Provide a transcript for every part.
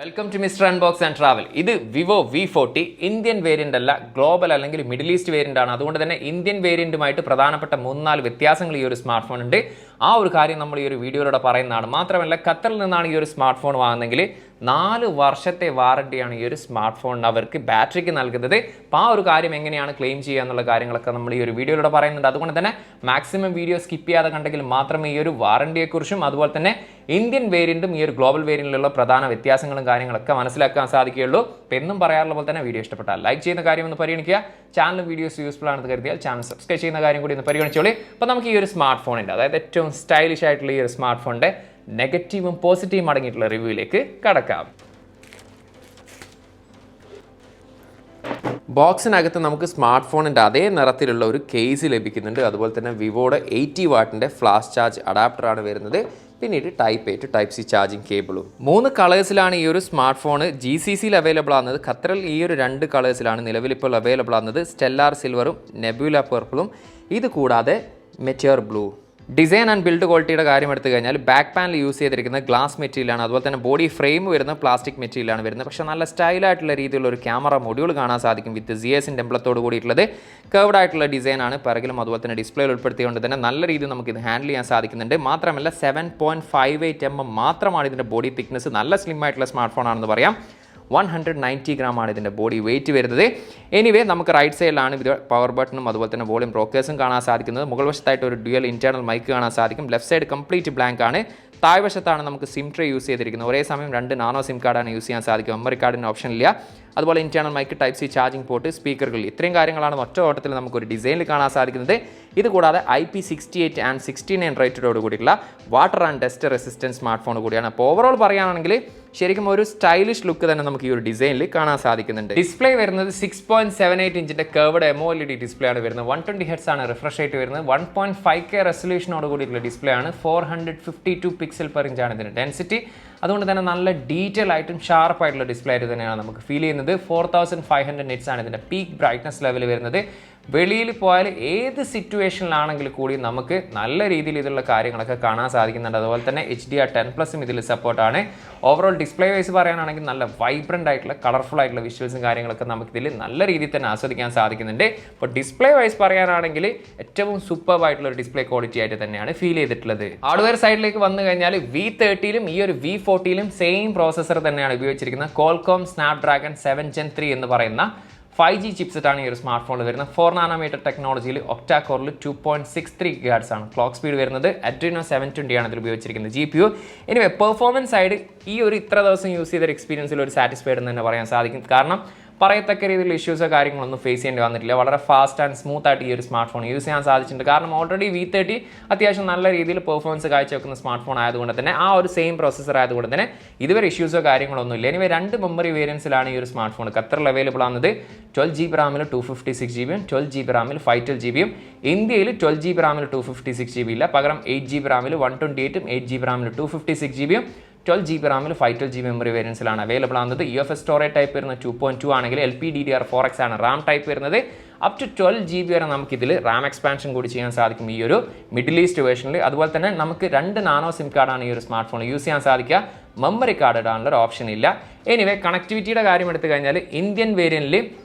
Welcome to mister unbox and travel. ഇത് Vivo V40 Indian variant അല്ല, global അല്ലെങ്കിൽ middle east variant ആണ്. അതുകൊണ്ട് തന്നെ ഇന്ത്യൻ വേരിയന്റുമായിട്ട് പ്രധാനപ്പെട്ട 3-4 വ്യത്യാസങ്ങൾ ഈ ഒരു സ്മാർട്ട് ഫോൺ ഉണ്ട്. ആ ഒരു കാര്യം നമ്മൾ ഈ ഒരു വീഡിയോയിലൂടെ പറയുന്നതാണ്. മാത്രമല്ല, ഖത്തറിൽ നിന്നാണ് ഈ ഒരു സ്മാർട്ട് ഫോൺ വാങ്ങുന്നതെങ്കിൽ 4 വർഷത്തെ വാറണ്ടിയാണ് ഈ ഒരു സ്മാർട്ട് ഫോണിന് അവർക്ക് ബാറ്ററിക്ക് നൽകുന്നത്. അപ്പോൾ ആ ഒരു കാര്യം എങ്ങനെയാണ് ക്ലെയിം ചെയ്യുക എന്നുള്ള കാര്യങ്ങളൊക്കെ നമ്മൾ ഈ ഒരു വീഡിയോയിലൂടെ പറയുന്നുണ്ട്. അതുകൊണ്ട് തന്നെ മാക്സിമം വീഡിയോ സ്കിപ്പ് ചെയ്യാതെ കണ്ടെങ്കിൽ മാത്രമേ ഈ ഒരു വാറണ്ടിയെക്കുറിച്ചും അതുപോലെ തന്നെ ഇന്ത്യൻ വേരിയന്റും ഈ ഒരു ഗ്ലോബൽ വേരിയന്റിലുള്ള പ്രധാന വ്യത്യാസങ്ങളും കാര്യങ്ങളൊക്കെ മനസ്സിലാക്കാൻ സാധിക്കുകയുള്ളൂ. അപ്പോൾ എന്നും പറയാറുള്ള പോലെ തന്നെ വീഡിയോ ഇഷ്ടപ്പെട്ടാൽ ലൈക്ക് ചെയ്യുന്ന കാര്യം ഒന്ന് പരിഗണിക്കുക. ചാനൽ വീഡിയോസ് യൂസ്ഫുൾ ആണെന്ന് കരുതിയാൽ ചാനൽ സബ്സ്ക്രൈബ് ചെയ്യുന്ന കാര്യം കൂടി ഒന്ന് പരിഗണിച്ചോളി. അപ്പോൾ നമുക്ക് ഈ ഒരു സ്മാർട്ട് ഫോണിൻ്റെ, അതായത് ഏറ്റവും സ്റ്റൈലിഷ് ആയിട്ടുള്ള ഈ ഒരു സ്മാർട്ട് ഫോണിൻ്റെ നെഗറ്റീവും പോസിറ്റീവും അടങ്ങിയിട്ടുള്ള റിവ്യൂയിലേക്ക് കടക്കാം. ബോക്സിനകത്ത് നമുക്ക് സ്മാർട്ട് ഫോണിൻ്റെ അതേ നിറത്തിലുള്ള ഒരു കേസ് ലഭിക്കുന്നുണ്ട്. അതുപോലെ തന്നെ വിവോയുടെ 80 വാട്ടിൻ്റെ ഫ്ലാഷ് ചാർജ് അഡാപ്റ്ററാണ് വരുന്നത്. പിന്നീട് type A to type C charging കേബിളും. 3 കളേഴ്സിലാണ് ഈ ഒരു സ്മാർട്ട് ഫോൺ GCCയിൽ അവൈലബിൾ ആകുന്നത്. ഖത്തറിൽ ഈ ഒരു 2 കളേഴ്സിലാണ് നിലവിലിപ്പോൾ അവൈലബിൾ ആകുന്നത്, സ്റ്റെല്ലാർ സിൽവറും നെബുല പർപ്പിളും. ഇത് കൂടാതെ meteor blue. Design and build ക്വാളിറ്റിയുടെ കാര്യം എടുത്തു കഴിഞ്ഞാൽ ബാക്ക് പാനൽ യൂസ് ചെയ്തിരിക്കുന്ന ഗ്ലാസ് മെറ്റീരിയലാണ്. അതുപോലെ തന്നെ ബോഡി ഫ്രെയിം വരുന്ന പ്ലാസ്റ്റിക് മെറ്റീരിയലാണ് വരുന്നത്. പക്ഷേ നല്ല സ്റ്റൈലായിട്ടുള്ള രീതിയിലുള്ള ഒരു ക്യാമറ മൊഡ്യൂൾ കാണാൻ സാധിക്കും വിത്ത് ZS എംബ്ലത്തോട് കൂടിയിട്ടുള്ളത്. കർവ്ഡ് ആയിട്ടുള്ള ഡിസൈനാണ് പിറകിലും അതുപോലെ തന്നെ ഡിസ്പ്ലേയിൽ ഉൾപ്പെടുത്തിയതുകൊണ്ട് തന്നെ നല്ല രീതിയിൽ നമുക്ക് ഇത് ഹാൻഡിൽ ചെയ്യാൻ സാധിക്കുന്നുണ്ട്. മാത്രമല്ല 7.58 mm മാത്രമാണ് ഇതിൻ്റെ ബോഡി തിക്നെസ്. നല്ല സ്ലിം ആയിട്ടുള്ള സ്മാർട്ട് ഫോൺ ആണെന്ന് പറയാം. 190 gram ആണ് ഇതിൻ്റെ ബോഡി വെയിറ്റ് വരുന്നത്. എനിവേ, നമുക്ക് റൈറ്റ് സൈഡിലാണ് ഇത് പവർ ബട്ടണും അതുപോലെ തന്നെ വോളിയം റോക്കേഴ്സും കാണാൻ സാധിക്കുന്നത്. മുകൾ വശത്തായിട്ട് ഒരു ഡ്യുവൽ ഇന്റേണൽ മൈക്ക് കാണാൻ സാധിക്കും. ലെഫ്റ്റ് സൈഡ് കംപ്ലീറ്റ് ബ്ലാങ്ക് ആണ്. താഴ്വശത്താണ് നമുക്ക് സിം ട്രേ യൂസ് ചെയ്തിരിക്കുന്നത്. ഒരേ സമയം 2 നാനോ സിം കാർഡാണ് യൂസ് ചെയ്യാൻ സാധിക്കും. മെമ്മറി കാർഡിന് ഓപ്ഷൻ ഇല്ല. അതുപോലെ internal mic, type C charging port, സ്പീക്കറുകൾ, ഇത്രയും കാര്യങ്ങളാണ് ഒറ്റ ഓട്ടത്തിൽ നമുക്കൊരു ഡിസൈനിൽ കാണാൻ സാധിക്കുന്നത്. ഇത് കൂടാതെ IP68 and 69 റേറ്റഡോട് കൂടിയുള്ള water and dust resistance smart phone കൂടിയാണ്. അപ്പോൾ ഓവറോൾ പറയുകയാണെങ്കിൽ ശരിക്കും ഒരു സ്റ്റൈലിഷ് ലുക്ക് തന്നെ നമുക്ക് ഈ ഒരു ഡിസൈനിൽ കാണാൻ സാധിക്കുന്നുണ്ട്. ഡിസ്പ്ലേ വരുന്നത് 6.78 ഇഞ്ചിന്റെ കർവ്ഡ് MOLED ഡിസ്പ്ലേ ആണ് വരുന്നത്. 120 Hz ആണ് റിഫ്രഷ് റേറ്റ് വരുന്നത്. 1.5K റെസൊല്യൂഷനോട് കൂടിയിട്ടുള്ള ഡിസ്പ്ലേ ആണ്. 452 പിക്സൽ പെർ ഇഞ്ച് ആണ് ഇതിന്റെ ഡെൻസിറ്റി. അതുകൊണ്ട് തന്നെ നല്ല ഡീറ്റെയിൽ ആയിട്ടും ഷാർപ്പ് ആയിട്ടുള്ള ഡിസ്പ്ലേ ആയിട്ട് തന്നെയാണ് നമുക്ക് ഫീൽ ചെയ്യുന്നത്. 4500 nits ആണ് ഇതിന്റെ പീക്ക് ബ്രൈറ്റ്നസ് ലെവൽ വരുന്നത്. വെളിയിൽ പോയാൽ ഏത് സിറ്റുവേഷനിലാണെങ്കിൽ കൂടി നമുക്ക് നല്ല രീതിയിൽ ഇതിലുള്ള കാര്യങ്ങളൊക്കെ കാണാൻ സാധിക്കുന്നുണ്ട്. അതുപോലെ തന്നെ HDR10+ ഇതിൽ സപ്പോർട്ടാണ്. ഓവറോൾ ഡിസ്പ്ലേ വൈസ് പറയാനാണെങ്കിൽ നല്ല വൈബ്രൻ്റ് ആയിട്ടുള്ള കളർഫുൾ ആയിട്ടുള്ള വിഷ്വൽസും കാര്യങ്ങളൊക്കെ നമുക്കിതിൽ നല്ല രീതിയിൽ തന്നെ ആസ്വദിക്കാൻ സാധിക്കുന്നുണ്ട്. അപ്പോൾ ഡിസ്പ്ലേ വൈസ് പറയാനാണെങ്കിൽ ഏറ്റവും സൂപ്പർബ് ആയിട്ടുള്ള ഒരു ഡിസ്പ്ലേ ക്വാളിറ്റി ആയിട്ട് തന്നെയാണ് ഫീൽ ചെയ്തിട്ടുള്ളത്. ഹാർഡ്വെയർ സൈഡിലേക്ക് വന്നു കഴിഞ്ഞാൽ V30ലും ഈ ഒരു V40ലും സെയിം പ്രോസസ്സർ തന്നെയാണ് ഉപയോഗിച്ചിരിക്കുന്നത്. Qualcomm Snapdragon 7 Gen 3 എന്ന് പറയുന്ന 5G ചിപ്സെറ്റ് ആണ് ഈ ഒരു സ്മാർട്ട് ഫോണിൽ വരുന്നത്. 4 nm ടെക്നോളജിയിൽ ഒക്ടാ കോറിൽ 2.63 GHz ആണ് ക്ലോക്ക് സ്പീഡ് വരുന്നത്. Adreno 720 ആണ് ഇതിൽ ഉപയോഗിച്ചിരിക്കുന്നത് GPU. എനിവേ, പെർഫോമൻസ് സൈഡ് ഈ ഒരു ഇത്ര ദിവസം യൂസ് ചെയ്ത എക്സ്പീരിയൻസിൽ ഒരു സാറ്റിസ്ഫൈഡ് എന്ന് തന്നെ പറയാൻ സാധിക്കും. കാരണം പറയത്തക്ക രീതിയിലുള്ള ഇഷ്യൂസോ കാര്യങ്ങളൊന്നും ഫേസ് ചെയ്യേണ്ടി വന്നിട്ടില്ല. വളരെ ഫാസ്റ്റ് ആൻഡ് സ്മൂത്ത് ആയിട്ട് ഈ ഒരു സ്മാർട്ട് ഫോൺ യൂസ് ചെയ്യാൻ സാധിച്ചിട്ടുണ്ട്. കാരണം ഓൾറെഡി V30 അത്യാവശ്യം നല്ല രീതിയിൽ പെർഫോമൻസ് കാഴ്ചവെക്കുന്ന സ്മാർട്ട് ഫോൺ ആയതുകൊണ്ട് തന്നെ, ആ ഒരു സെയിം പ്രോസസ്സർ ആയതുകൊണ്ട് തന്നെ ഇതുവരെ ഇഷ്യൂസോ കാര്യങ്ങളൊന്നും ഇല്ല. എനിവേ, 2 മെമ്മറി വേരിയൻസിലാണ് ഈ ഒരു സ്മാർട്ട് ഫോൺ ഖത്തറിൽ അവൈലബിൾ ആകുന്നത്. 12GB റാമിൽ 256GB യും 12GB റാമിൽ 512GB യും. ഇന്ത്യയിൽ 12GB റാമിൽ 256GB ഇല്ല, പകരം 8GB റാമിൽ 128 ഉം 8GB റാമിൽ 256GB യും 12GB റാമിൽ 512GB മെമ്മറി വേരിയൻസിലാണ് അവൈലബിൾ ആകുന്നത്. UFS സ്റ്റോറേജ് ടൈപ്പ് വരുന്നത് 2.2 ആണെങ്കിൽ LPDDR4X ആണ് റാം ടൈപ്പ് വരുന്നത്. അപ് ടു 12GB വരെ നമുക്കിതിൽ റാം എക്സ്പാൻഷൻ കൂടി ചെയ്യാൻ സാധിക്കും ഈ ഒരു മിഡിൽ ഈസ്റ്റ് വേർഷനിൽ. അതുപോലെ തന്നെ നമുക്ക് 2 നാനോ സിം കാർഡാണ് ഈ ഒരു സ്മാർട്ട് ഫോൺ യൂസ് ചെയ്യാൻ സാധിക്കുക. മെമ്മറി കാർഡ് ഇടാനുള്ള ഒരു ഓപ്ഷൻ ഇല്ല. എനിവേ, കണക്ടിവിറ്റിയുടെ കാര്യം എടുത്തു കഴിഞ്ഞാൽ ഇന്ത്യൻ വേരിയന്റിൽ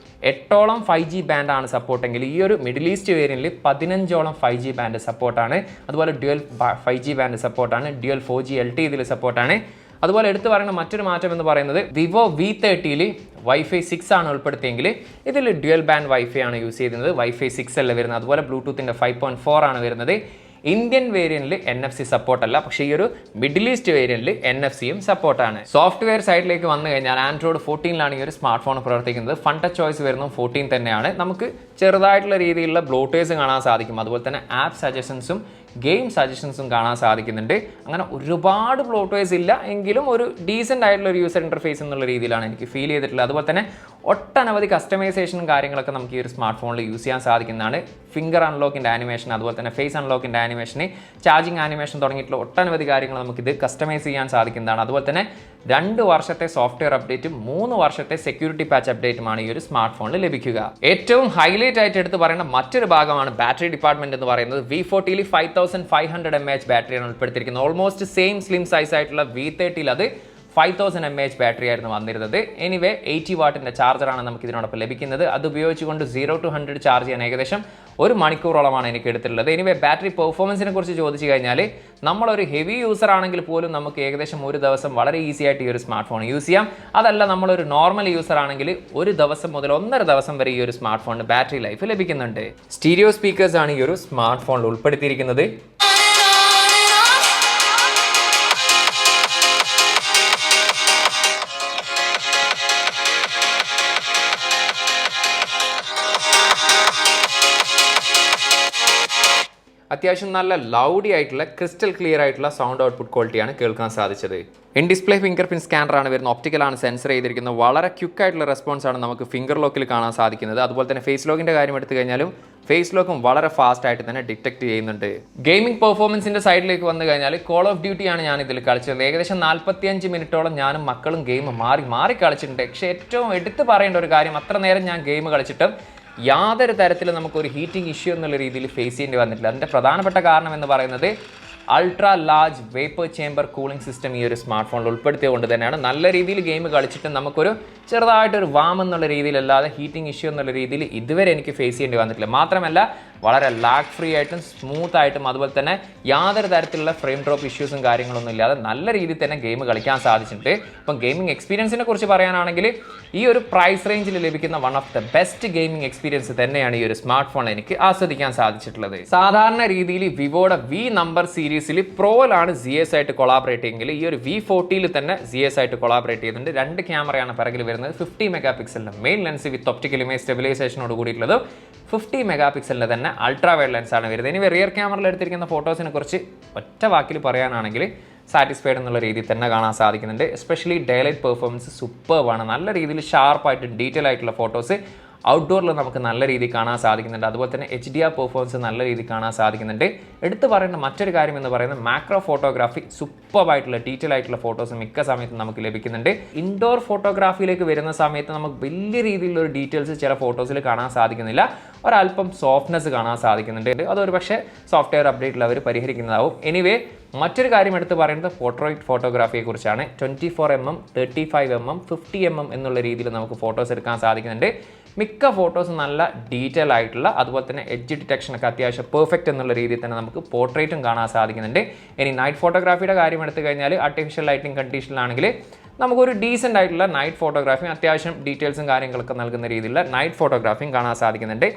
8ഓളം 5G ബാൻഡാണ് സപ്പോർട്ടെങ്കിൽ ഈ ഒരു മിഡിൽ ഈസ്റ്റ് വേരിയന്റിൽ 15ഓളം 5G ബാൻഡ് സപ്പോർട്ടാണ്. അതുപോലെ ഡ്യുവൽ 5G ബാൻഡ് സപ്പോർട്ടാണ്. ഡ്യുവൽ 4G LTE ഇതിൽ സപ്പോർട്ടാണ്. അതുപോലെ എടുത്തു പറയുന്ന മറ്റൊരു മാറ്റം എന്ന് പറയുന്നത് വിവോ V30ൽ Wi-Fi 6 ആണ് ഉൾപ്പെടുത്തിയെങ്കിൽ ഇതിൽ ഡ്യുവൽ ബാൻഡ് Wi-Fi ആണ് യൂസ് ചെയ്യുന്നത്. Wi-Fi 6 അല്ല വരുന്നത്. അതുപോലെ ബ്ലൂടൂത്തിൻ്റെ 5.4 ആണ് വരുന്നത്. ഇന്ത്യൻ വേരിയന്റിൽ NFC സപ്പോർട്ട് അല്ല, പക്ഷേ ഈ ഒരു മിഡിൽ ഈസ്റ്റ് വേരിയന്റിൽ NFC-യും സപ്പോർട്ടാണ്. സോഫ്റ്റ്വെയർ സൈഡിലേക്ക് വന്നു കഴിഞ്ഞാൽ Android 14ലാണ് ഈ ഒരു സ്മാർട്ട് ഫോൺ പ്രവർത്തിക്കുന്നത്. ഫൺ ടച്ച് ചോയ്സ് വരുന്നത് 14 തന്നെയാണ്. നമുക്ക് ചെറുതായിട്ടുള്ള രീതിയിലുള്ള ബ്ലോട്ടേഴ്സ് കാണാൻ സാധിക്കും. അതുപോലെ തന്നെ ആപ്പ് സജഷൻസും ഗെയിം സജഷൻസും കാണാൻ സാധിക്കുന്നുണ്ട്. അങ്ങനെ ഒരുപാട് ബ്ലോട്ട്വേഴ്സ് ഇല്ല എങ്കിലും ഒരു ഡീസൻ്റ് ആയിട്ടുള്ള ഒരു യൂസർ ഇൻ്റർഫേസ് എന്നുള്ള രീതിയിലാണ് എനിക്ക് ഫീൽ ചെയ്തിട്ടുള്ളത്. അതുപോലെ തന്നെ ഒട്ടനവധി കസ്റ്റമൈസേഷനും കാര്യങ്ങളൊക്കെ നമുക്ക് ഈ ഒരു സ്മാർട്ട് ഫോണിൽ യൂസ് ചെയ്യാൻ സാധിക്കുന്നതാണ്. ഫിംഗർ അൺലോക്കിൻ്റെ ആനിമേഷൻ, അതുപോലെ തന്നെ ഫേസ് അൺലോക്കിൻ്റെ ആനിമേഷന്, ചാർജിങ് ആനിമേഷൻ തുടങ്ങിയിട്ടുള്ള ഒട്ടനവധി കാര്യങ്ങൾ നമുക്കിത് കസ്റ്റമൈസ് ചെയ്യാൻ സാധിക്കുന്നതാണ്. അതുപോലെ തന്നെ 2 വർഷത്തെ സോഫ്റ്റ്വെയർ അപ്ഡേറ്റും 3 വർഷത്തെ സെക്യൂരിറ്റി പാച്ച് അപ്ഡേറ്റുമാണ് ഈ ഒരു സ്മാർട്ട് ഫോണിൽ ലഭിക്കുക. ഏറ്റവും ഹൈലൈറ്റ് ആയിട്ട് എടുത്ത് പറയുന്ന മറ്റൊരു ഭാഗമാണ് ബാറ്ററി ഡിപ്പാർട്ട്മെന്റ് എന്ന് പറയുന്നത്. V40ൽ 5500 mAh ബാറ്ററിയാണ് ഉൾപ്പെടുത്തിയിരിക്കുന്നത്. ഓൾമോസ്റ്റ് സെയിം സ്ലിം സൈസ് ആയിട്ടുള്ള V30ൽ അത് 5000 mAh ബാറ്ററി ആയിരുന്നു വന്നിരുന്നത്. എനിവേ 80 വാട്ടിൻ്റെ ചാർജറാണ് നമുക്ക് ഇതിനോടൊപ്പം ലഭിക്കുന്നത്. അത് ഉപയോഗിച്ചുകൊണ്ട് 0 to 100 ചാർജ് ചെയ്യാൻ ഏകദേശം 1 മണിക്കൂറോളമാണ് എനിക്ക് എടുത്തിട്ടുള്ളത്. എനിവേ ബാറ്ററി പെർഫോമൻസിനെ കുറിച്ച് ചോദിച്ചു കഴിഞ്ഞാൽ നമ്മളൊരു ഹെവി യൂസർ ആണെങ്കിൽ പോലും നമുക്ക് ഏകദേശം ഒരു ദിവസം വളരെ ഈസി ആയിട്ട് ഈ ഒരു സ്മാർട്ട് ഫോൺ യൂസ് ചെയ്യാം. അതല്ല നമ്മളൊരു നോർമൽ യൂസർ ആണെങ്കിൽ ഒരു ദിവസം മുതൽ 1.5 ദിവസം വരെ ഈ ഒരു സ്മാർട്ട് ഫോണിന് ബാറ്ററി ലൈഫ് ലഭിക്കുന്നുണ്ട്. സ്റ്റീരിയോ സ്പീക്കേഴ്സ് ആണ് ഈ ഒരു സ്മാർട്ട് ഫോണിൽ ഉൾപ്പെടുത്തിയിരിക്കുന്നത്. അത്യാവശ്യം നല്ല ലൗഡി ആയിട്ടുള്ള ക്രിസ്റ്റൽ ക്ലിയർ ആയിട്ടുള്ള സൗണ്ട് ഔട്ട്പുട്ട് ക്വാളിറ്റിയാണ് കേൾക്കാൻ സാധിച്ചത്. ഇൻ ഡിസ്പ്ലേ ഫിംഗർ പ്രിന്റ് സ്കാനറാണ് വരുന്നത്. ഒപ്റ്റിക്കലാണ് സെൻസർ ചെയ്തിരിക്കുന്നത്. വളരെ ക്വിക്ക് ആയിട്ടുള്ള റെസ്പോൺസ് ആണ് നമുക്ക് ഫിംഗർ ലോക്കിൽ കാണാൻ സാധിക്കുന്നത്. അതുപോലെ തന്നെ ഫേസ് ലോക്കിൻ്റെ കാര്യം എടുത്തു കഴിഞ്ഞാലും ഫേസ് ലോക്കും വളരെ ഫാസ്റ്റ് ആയിട്ട് തന്നെ ഡിറ്റക്ട് ചെയ്യുന്നുണ്ട്. ഗെയിമിംഗ് പെർഫോമൻസിന്റെ സൈഡിലേക്ക് വന്നു കഴിഞ്ഞാൽ കോൾ ഓഫ് ഡ്യൂട്ടി ആണ് ഞാൻ ഇതിൽ കളിച്ചത്. ഏകദേശം 45 മിനിറ്റോളം ഞാനും മക്കളും ഗെയിം മാറി കളിച്ചിട്ടുണ്ട്. പക്ഷേ ഏറ്റവും എടുത്തു പറയേണ്ട ഒരു കാര്യം, അത്ര നേരം ഞാൻ ഗെയിം കളിച്ചിട്ടും യാതൊരു തരത്തിലും നമുക്കൊരു ഹീറ്റിംഗ് ഇഷ്യൂ എന്നുള്ള രീതിയിൽ ഫേസ് ചെയ്യേണ്ടി വന്നിട്ടില്ല. അതിൻ്റെ പ്രധാനപ്പെട്ട കാരണം എന്ന് പറയുന്നത് ultra large vapour chamber cooling system ഈ ഒരു സ്മാർട്ട് ഫോണിൽ ഉൾപ്പെടുത്തിയതുകൊണ്ട് തന്നെയാണ്. നല്ല രീതിയിൽ ഗെയിം കളിച്ചിട്ട് നമുക്കൊരു ചെറുതായിട്ടൊരു വാം എന്നുള്ള രീതിയിലല്ലാതെ ഹീറ്റിംഗ് ഇഷ്യൂ എന്നുള്ള രീതിയിൽ ഇതുവരെ എനിക്ക് ഫേസ് ചെയ്യേണ്ടി വന്നിട്ടില്ല. മാത്രമല്ല വളരെ ലാഗ് ഫ്രീ ആയിട്ടും സ്മൂത്ത് ആയിട്ടും അതുപോലെ തന്നെ യാതൊരു തരത്തിലുള്ള ഫ്രെയിം ഡ്രോപ്പ് ഇഷ്യൂസും കാര്യങ്ങളൊന്നും ഇല്ലാതെ നല്ല രീതിയിൽ തന്നെ ഗെയിം കളിക്കാൻ സാധിച്ചിട്ടുണ്ട്. ഇപ്പം ഗെയിമിംഗ് എക്സ്പീരിയൻസിനെ കുറിച്ച് പറയാനാണെങ്കിൽ ഈ ഒരു പ്രൈസ് റേഞ്ചിൽ ലഭിക്കുന്ന one of the best gaming experience തന്നെയാണ് ഈ ഒരു സ്മാർട്ട് ഫോൺ എനിക്ക് ആസ്വദിക്കാൻ സാധിച്ചിട്ടുള്ളത്. സാധാരണ രീതിയിൽ വിവോയുടെ വി നമ്പർ സീരീസിൽ പ്രോയിലാണ് ZS ആയിട്ട് കൊളാബറേറ്റ് ചെയ്യുമെങ്കിൽ ഈ ഒരു V40 തന്നെ ZS ആയിട്ട് കൊളാബറേറ്റ് ചെയ്തിട്ടുണ്ട്. 2 ക്യാമറയാണ് പിറകിൽ വരുന്നത്. 50 മെഗാ പിക്സലിന്റെ main lens with optical image സ്റ്റെബിലൈസേഷനോട് കൂടിയിട്ടുള്ളത്. 50 മെഗാ പിക്സലിന്റെ തന്നെ അൾട്രാ വൈഡ് ലെൻസ് ആണ് വരുന്നത്. ഇനി റിയർ ക്യാമറയിൽ എടുത്തിരിക്കുന്ന ഫോട്ടോസിനെ കുറിച്ച് ഒറ്റ വാക്കിൽ പറയാനാണെങ്കിൽ സാറ്റിസ്ഫൈഡ് എന്നുള്ള രീതിയിൽ തന്നെ കാണാൻ സാധിക്കുന്നുണ്ട്. എസ്പെഷ്യലി ഡേലൈറ്റ് പെർഫോമൻസ് സൂപ്പർബാണ്. നല്ല രീതിയിൽ ഷാർപ്പായിട്ട് ഡീറ്റെയിൽ ആയിട്ടുള്ള ഫോട്ടോസ് ഔട്ട്ഡോറിൽ നമുക്ക് നല്ല രീതിയിൽ കാണാൻ സാധിക്കുന്നുണ്ട്. അതുപോലെ തന്നെ HDR പെർഫോമൻസ് നല്ല രീതിയിൽ കാണാൻ സാധിക്കുന്നുണ്ട്. എടുത്തു പറയേണ്ട മറ്റൊരു കാര്യം എന്ന് പറയുന്നത് മാക്രോ ഫോട്ടോഗ്രാഫി സൂപ്പർബായിട്ടുള്ള ഡീറ്റെയിൽ ആയിട്ടുള്ള ഫോട്ടോസ് മിക്ക സമയത്തും നമുക്ക് ലഭിക്കുന്നുണ്ട്. ഇൻഡോർ ഫോട്ടോഗ്രാഫിയിലേക്ക് വരുന്ന സമയത്ത് നമുക്ക് വലിയ രീതിയിലുള്ള ഡീറ്റെയിൽസ് ചില ഫോട്ടോസിൽ കാണാൻ സാധിക്കുന്നില്ല. ഒരല്പം സോഫ്റ്റ്നെസ് കാണാൻ സാധിക്കുന്നുണ്ട്. അതൊരു പക്ഷേ സോഫ്റ്റ്വെയർ അപ്ഡേറ്റിൽ അവർ പരിഹരിക്കുന്നതാവും. എനിവേ മറ്റൊരു കാര്യം എടുത്ത് പറയുന്നത് പോർട്രേറ്റ് ഫോട്ടോഗ്രാഫിയെ കുറിച്ചാണ്. 24mm, 35mm, 50mm എന്നുള്ള രീതിയിൽ നമുക്ക് ഫോട്ടോസ് എടുക്കാൻ സാധിക്കുന്നുണ്ട്. മിക്ക ഫോട്ടോസ് നല്ല ഡീറ്റെയിൽ ആയിട്ടുള്ള അതുപോലെ തന്നെ എഡ്ജ് ഡിറ്റക്ഷനൊക്കെ അത്യാവശ്യം പെർഫെക്റ്റ് എന്നുള്ള രീതിയിൽ തന്നെ നമുക്ക് പോർട്രേറ്റും കാണാൻ സാധിക്കുന്നുണ്ട്. ഇനി നൈറ്റ് ഫോട്ടോഗ്രാഫിയുടെ കാര്യം എടുത്തു കഴിഞ്ഞാൽ ആർട്ടിഫിഷ്യൽ ലൈറ്റിംഗ് കണ്ടീഷനിലാണെങ്കിൽ നമുക്കൊരു ഡീസൻ്റ് ആയിട്ടുള്ള നൈറ്റ് ഫോട്ടോഗ്രാഫിയും അത്യാവശ്യം ഡീറ്റെയിൽസും കാര്യങ്ങളൊക്കെ നൽകുന്ന രീതിയിലുള്ള നൈറ്റ് ഫോട്ടോഗ്രാഫിയും കാണാൻ സാധിക്കുന്നുണ്ട്.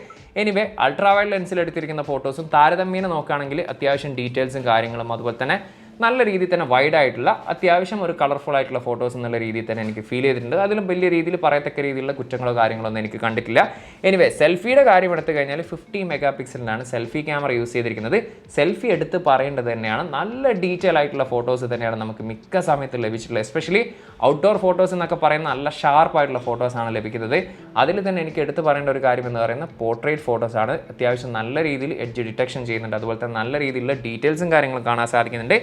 എനിവേ അൾട്രാ വൈഡ് ലെൻസിൽ എടുത്തിരിക്കുന്ന ഫോട്ടോസും താരതമ്യേന നോക്കുകയാണെങ്കിൽ അത്യാവശ്യം ഡീറ്റെയിൽസും കാര്യങ്ങളും അതുപോലെ തന്നെ നല്ല രീതിയിൽ തന്നെ വൈഡ് ആയിട്ടുള്ള അത്യാവശ്യം ഒരു കളർഫുൾ ആയിട്ടുള്ള ഫോട്ടോസ് എന്നുള്ള രീതിയിൽ തന്നെ എനിക്ക് ഫീൽ ചെയ്തിട്ടുണ്ട്. അതിലും വലിയ രീതിയിൽ പറയത്തക്ക രീതിയിലുള്ള കുറ്റങ്ങളോ കാര്യങ്ങളൊന്നും എനിക്ക് കണ്ടിട്ടില്ല. എനിവേ സെൽഫിയുടെ കാര്യം എടുത്തു കഴിഞ്ഞാൽ 50 മെഗാ പിക്സലിനാണ് സെൽഫി ക്യാമറ യൂസ് ചെയ്തിരിക്കുന്നത്. സെൽഫി എടുത്ത് പറയേണ്ടത് തന്നെയാണ്. നല്ല ഡീറ്റെയിൽ ആയിട്ടുള്ള ഫോട്ടോസ് തന്നെയാണ് നമുക്ക് മിക്ക സമയത്ത് ലഭിച്ചിട്ടുള്ളത്. എസ്പെഷ്യലി ഔട്ട്ഡോർ ഫോട്ടോസ് എന്നൊക്കെ പറയുന്ന നല്ല ഷാർപ്പായിട്ടുള്ള ഫോട്ടോസാണ് ലഭിക്കുന്നത്. അതിൽ തന്നെ എനിക്ക് എടുത്ത് പറയേണ്ട ഒരു കാര്യം എന്ന് പറയുന്നത് പോർട്രേറ്റ് ഫോട്ടോസാണ്. അത്യാവശ്യം നല്ല രീതിയിൽ എഡ്ജ് ഡിറ്റക്ഷൻ ചെയ്യുന്നുണ്ട്. അതുപോലെ തന്നെ നല്ല രീതിയിലുള്ള ഡീറ്റെയിൽസും കാര്യങ്ങളും കാണാൻ സാധിക്കുന്നുണ്ട്.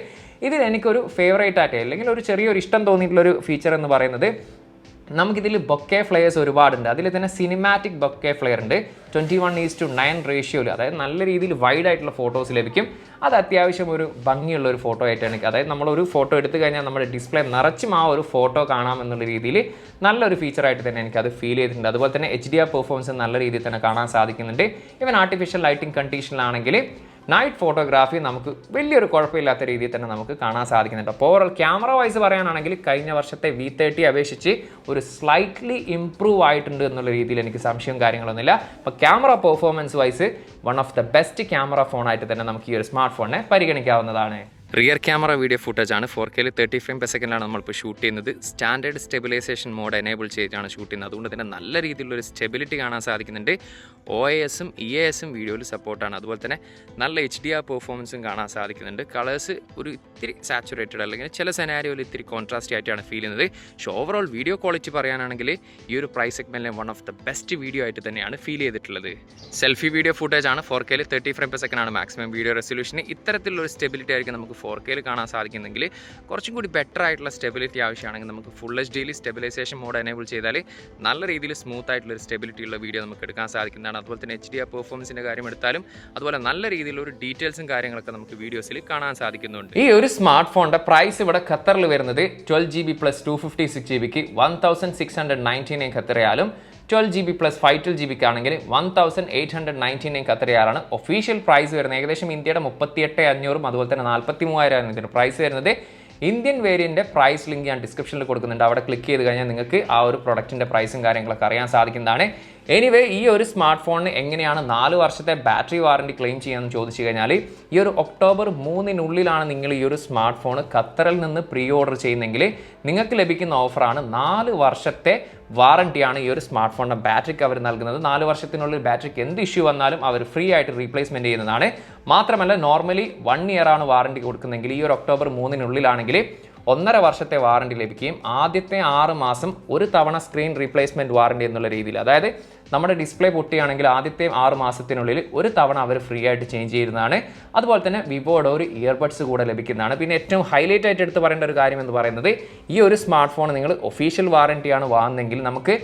ഇതിൽ എനിക്കൊരു ഫേവറേറ്റ് ആയിട്ട് അല്ലെങ്കിൽ ഒരു ചെറിയൊരു ഇഷ്ടം തോന്നിയിട്ടുള്ളൊരു ഫീച്ചർ എന്ന് പറയുന്നത് നമുക്കിതിൽ ബൊക്കെ ഫ്ലെയേഴ്സ് ഒരുപാടുണ്ട്. അതിൽ തന്നെ സിനിമാറ്റിക് ബൊക്കെ ഫ്ലെയർ ഉണ്ട്. 21:9 റേഷ്യോയിൽ, അതായത് നല്ല രീതിയിൽ വൈഡ് ആയിട്ടുള്ള ഫോട്ടോസ് ലഭിക്കും. അത് അത്യാവശ്യം ഒരു ഭംഗിയുള്ള ഒരു ഫോട്ടോ ആയിട്ടാണ് എനിക്ക്, അതായത് നമ്മളൊരു ഫോട്ടോ എടുത്തു കഴിഞ്ഞാൽ നമ്മുടെ ഡിസ്പ്ലേ നിറച്ചും ആ ഒരു ഫോട്ടോ കാണാം എന്നുള്ള രീതിയിൽ നല്ലൊരു ഫീച്ചറായിട്ട് തന്നെ എനിക്കത് ഫീൽ ചെയ്തിട്ടുണ്ട്. അതുപോലെ തന്നെ HDR പെർഫോമൻസ് നല്ല രീതിയിൽ തന്നെ കാണാൻ സാധിക്കുന്നുണ്ട്. ഇവൻ ആർട്ടിഫിഷ്യൽ ലൈറ്റിംഗ് കണ്ടീഷനിലാണെങ്കിൽ നൈറ്റ് ഫോട്ടോഗ്രാഫി നമുക്ക് വലിയൊരു കുഴപ്പമില്ലാത്ത രീതിയിൽ തന്നെ നമുക്ക് കാണാൻ സാധിക്കുന്നുണ്ട്. അപ്പോൾ ഓവറോൾ ക്യാമറ വൈസ് പറയുകയാണെങ്കിൽ കഴിഞ്ഞ വർഷത്തെ V30 അപേക്ഷിച്ച് ഒരു സ്ലൈറ്റ്ലി ഇംപ്രൂവ് ആയിട്ടുണ്ട് എന്നുള്ള രീതിയിൽ എനിക്ക് സംശയവും കാര്യങ്ങളൊന്നുമില്ല. അപ്പോൾ camera performance wise one of the best camera ഫോണായിട്ട് തന്നെ നമുക്ക് ഈ ഒരു സ്മാർട്ട് ഫോണിനെ പരിഗണിക്കാവുന്നതാണ്. റിയർ ക്യാമറ വീഡിയോ ഫുട്ടേജ് ആണ്. 4K 30 ഫ്രെയിം പെർ സെക്കൻഡിലാണ് നമ്മളിപ്പോൾ ഷൂട്ട് ചെയ്യുന്നത്. സ്റ്റാൻഡേർഡ് സ്റ്റെബിലൈസേഷൻ മോഡ് എനേബിൾ ചെയ്തിട്ടാണ് ഷൂട്ട് ചെയ്യുന്നത്. അതുകൊണ്ട് തന്നെ നല്ല രീതിയിലുള്ളൊരു സ്റ്റെബിലിറ്റി കാണാൻ സാധിക്കുന്നുണ്ട്. OIS-ഉം EAS-ഉം വീഡിയോയിൽ സപ്പോർട്ടാണ്. അതുപോലെ തന്നെ നല്ല HDR പെർഫോമൻസും കാണാൻ സാധിക്കുന്നുണ്ട്. കളേഴ്സ് ഒരു ഇത്തിരി സാച്ചുറേറ്റഡ് അല്ലെങ്കിൽ ചില സെനാരിയോയിൽ ഇത്തിരി കോൺട്രാസ്റ്റ് ആയിട്ടാണ് ഫീൽ ചെയ്യുന്നത്. പക്ഷേ ഓവറോൾ വീഡിയോ ക്വാളിറ്റി പറയാനാണെങ്കിൽ ഈ ഒരു പ്രൈസ് സെഗ്മെൻറ്റിലെ one of the best video ആയിട്ട് തന്നെയാണ് ഫീൽ ചെയ്തിട്ടുള്ളത്. സെൽഫി വീഡിയോ ഫുട്ടേജ് ആണ്. 4K 30 ഫ്രെയിം പെർ സെക്കൻഡ് ആണ് മാക്സിമം വീഡിയോ റെസൊല്യൂഷൻ. ഇത്തരത്തിലുള്ളൊരു സ്റ്റെബിലിറ്റി ആയിരിക്കും നമുക്ക് 4K കാണാൻ സാധിക്കുന്നെങ്കിൽ കുറച്ചും കൂടി ബെറ്റർ ആയിട്ടുള്ള സ്റ്റെബിലിറ്റി ആവശ്യമാണെങ്കിൽ നമുക്ക് full HD stabilization mode enable ചെയ്താൽ നല്ല രീതിയിൽ സ്മൂത്ത് ആയിട്ടുള്ള ഒരു സ്റ്റെബിലിറ്റി ഉള്ള വീഡിയോ നമുക്ക് എടുക്കാൻ സാധിക്കുന്നതാണ്. അതുപോലെ തന്നെ HDR പെർഫോമൻസിൻ്റെ കാര്യം എടുത്താലും അതുപോലെ നല്ല രീതിയിലുള്ള ഒരു ഡീറ്റെയിൽസും കാര്യങ്ങളൊക്കെ നമുക്ക് വീഡിയോസിൽ കാണാൻ സാധിക്കുന്നുണ്ട്. ഈ ഒരു സ്മാർട്ട് ഫോണിൻ്റെ പ്രൈസ് ഇവിടെ ഖത്തറിൽ വരുന്നത് 12GB + 256GB 1699 Qatar റിയാലും 12GB + 512GB ആണെങ്കിൽ 1899 ഖത്തർ റിയാലാണ് ഒഫീഷ്യൽ പ്രൈസ് വരുന്നത്. ഏകദേശം ഇന്ത്യയുടെ 38,500 അതുപോലെ തന്നെ 43,000 ഇതിന് പ്രൈസ് വരുന്നത്. ഇന്ത്യൻ വേരിയൻ്റെ പ്രൈസ് ലിങ്ക് ഞാൻ ഡിസ്ക്രിപ്ഷനിൽ കൊടുക്കുന്നുണ്ട്. അവിടെ ക്ലിക്ക് ചെയ്ത് കഴിഞ്ഞാൽ നിങ്ങൾക്ക് ആ ഒരു പ്രൊഡക്റ്റിൻ്റെ പ്രൈസും കാര്യങ്ങളൊക്കെ അറിയാൻ സാധിക്കുന്നതാണ്. എനിവേ ഈ ഒരു സ്മാർട്ട് ഫോണിന് എങ്ങനെയാണ് 4 വർഷത്തെ ബാറ്ററി വാറണ്ടി ക്ലെയിം ചെയ്യാമെന്ന് ചോദിച്ചു കഴിഞ്ഞാൽ ഈ ഒരു ഒക്ടോബർ 3-നുള്ളിലാണ് നിങ്ങൾ ഈ ഒരു സ്മാർട്ട് ഫോൺ ഖത്തറിൽ നിന്ന് പ്രീ ഓർഡർ ചെയ്യുന്നെങ്കിൽ നിങ്ങൾക്ക് ലഭിക്കുന്ന ഓഫറാണ് 4 വർഷത്തെ വാറണ്ടിയാണ് ഈ ഒരു സ്മാർട്ട് ഫോണിൻ്റെ ബാറ്ററിക്ക് അവർ നൽകുന്നത്. 4 വർഷത്തിനുള്ളിൽ ബാറ്ററിക്ക് എന്ത് ഇഷ്യൂ വന്നാലും അവർ ഫ്രീ ആയിട്ട് റീപ്ലേസ്മെൻറ്റ് ചെയ്യുന്നതാണ്. മാത്രമല്ല നോർമലി 1 ഇയർ ആണ് വാറണ്ടി കൊടുക്കുന്നതെങ്കിൽ ഈ ഒരു ഒക്ടോബർ 3-നുള്ളിലാണെങ്കിൽ 1.5 വർഷത്തെ വാറണ്ടി ലഭിക്കുകയും ആദ്യത്തെ 6 മാസം ഒരു തവണ സ്ക്രീൻ റീപ്ലേസ്മെൻറ്റ് വാറണ്ടി എന്നുള്ള രീതിയിൽ, അതായത് നമ്മുടെ ഡിസ്പ്ലേ പൊട്ടിയാണെങ്കിൽ ആദ്യത്തെ 6 മാസത്തിനുള്ളിൽ ഒരു തവണ അവർ ഫ്രീ ആയിട്ട് ചേഞ്ച് ചെയ്യുന്നതാണ്. അതുപോലെ തന്നെ വിവോയുടെ ഒരു ഇയർബഡ്സ് കൂടെ ലഭിക്കുന്നതാണ്. പിന്നെ ഏറ്റവും ഹൈലൈറ്റ് ആയിട്ട് എടുത്ത് പറയേണ്ട ഒരു കാര്യം എന്ന് പറയുന്നത് ഈ ഒരു സ്മാർട്ട് ഫോൺ നിങ്ങൾ ഒഫീഷ്യൽ വാറണ്ടിയാണ് വാങ്ങുന്നതെങ്കിൽ നമുക്ക്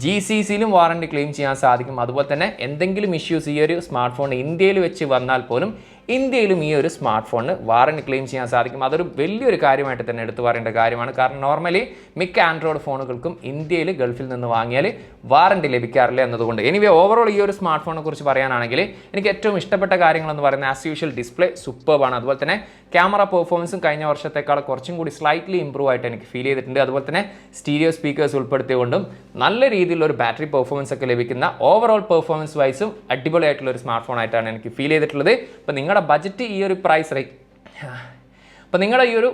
GCCയിലും വാറണ്ടി ക്ലെയിം ചെയ്യാൻ സാധിക്കും. അതുപോലെ തന്നെ എന്തെങ്കിലും ഇഷ്യൂസ് ഈ ഒരു സ്മാർട്ട് ഫോൺ ഇന്ത്യയിൽ വെച്ച് വന്നാൽ പോലും ഇന്ത്യയിലും ഈ ഒരു സ്മാർട്ട് ഫോണിന് വാറണ്ടി ക്ലെയിം ചെയ്യാൻ സാധിക്കും. അതൊരു വലിയൊരു കാര്യമായിട്ട് തന്നെ എടുത്തു പറയേണ്ട കാര്യമാണ്. കാരണം നോർമലി മിക്ക ആൻഡ്രോയിഡ് ഫോണുകൾക്കും ഇന്ത്യയിൽ ഗൾഫിൽ നിന്ന് വാങ്ങിയാൽ വാറണ്ടി ലഭിക്കാറില്ല എന്നതുകൊണ്ട്. എനിവേ ഓവറോൾ ഈ ഒരു സ്മാർട്ട് ഫോണിനെ കുറിച്ച് പറയാനാണെങ്കിൽ എനിക്ക് ഏറ്റവും ഇഷ്ടപ്പെട്ട കാര്യങ്ങളെന്ന് പറയുന്നത് ആസ് യൂഷ്വൽ ഡിസ്പ്ലേ സൂപ്പർബാണ്. അതുപോലെ തന്നെ ക്യാമറ പെർഫോമൻസും കഴിഞ്ഞ വർഷത്തേക്കാൾ കുറച്ചും കൂടി സ്ലൈറ്റ്ലി ഇമ്പ്രൂവ് ആയിട്ട് എനിക്ക് ഫീൽ ചെയ്തിട്ടുണ്ട്. അതുപോലെ തന്നെ സ്റ്റീരിയോ സ്പീക്കേഴ്സ് ഉൾപ്പെടുത്തിയതുകൊണ്ടും നല്ല രീതിയിലുള്ള ഒരു ബാറ്ററി പെർഫോമൻസ് ഒക്കെ ലഭിക്കുന്ന ഓവറോൾ പെർഫോമൻസ് വൈസും അടിപൊളിയായിട്ടുള്ള ഒരു സ്മാർട്ട് ഫോൺ ആയിട്ടാണ് എനിക്ക് ഫീൽ ചെയ്തിട്ടുള്ളത്. അപ്പോൾ നിങ്ങളുടെ ബജറ്റ് ഈ ഒരു നിങ്ങളുടെ ഈ ഒരു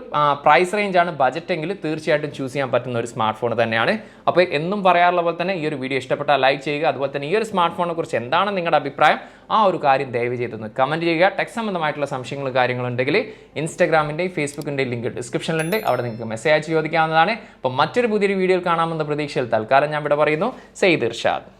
പ്രൈസ് റേഞ്ചാണ് ബജറ്റ് എങ്കിൽ തീർച്ചയായിട്ടും ചൂസ് ചെയ്യാൻ പറ്റുന്ന ഒരു സ്മാർട്ട് ഫോൺ തന്നെയാണ്. അപ്പോൾ എന്നും പറയാറുള്ള പോലെ തന്നെ ഈ ഒരു വീഡിയോ ഇഷ്ടപ്പെട്ടാൽ ലൈക്ക് ചെയ്യുക. അതുപോലെ തന്നെ ഈ ഒരു സ്മാർട്ട് ഫോണിനെ കുറിച്ച് എന്താണ് നിങ്ങളുടെ അഭിപ്രായം, ആ ഒരു കാര്യം ദയവ് ചെയ്തൊന്ന് കമൻറ്റ് ചെയ്യുക. ടെക് സംബന്ധമായിട്ടുള്ള സംശയങ്ങളും കാര്യങ്ങളുണ്ടെങ്കിൽ ഇൻസ്റ്റാഗ്രാമിൻ്റെയും ഫേസ്ബുക്കിൻ്റെയും ലിങ്ക് ഡിസ്ക്രിപ്ഷനിലുണ്ട്. അവിടെ നിങ്ങൾക്ക് മെസ്സേജ് അയച്ച് ചോദിക്കാവുന്നതാണ്. അപ്പോൾ മറ്റൊരു പുതിയൊരു വീഡിയോയിൽ കാണാമെന്ന പ്രതീക്ഷയിൽ തൽക്കാലം ഞാൻ ഇവിടെ പറയുന്നു. സെയ്ദ് ഇർഷാദ്.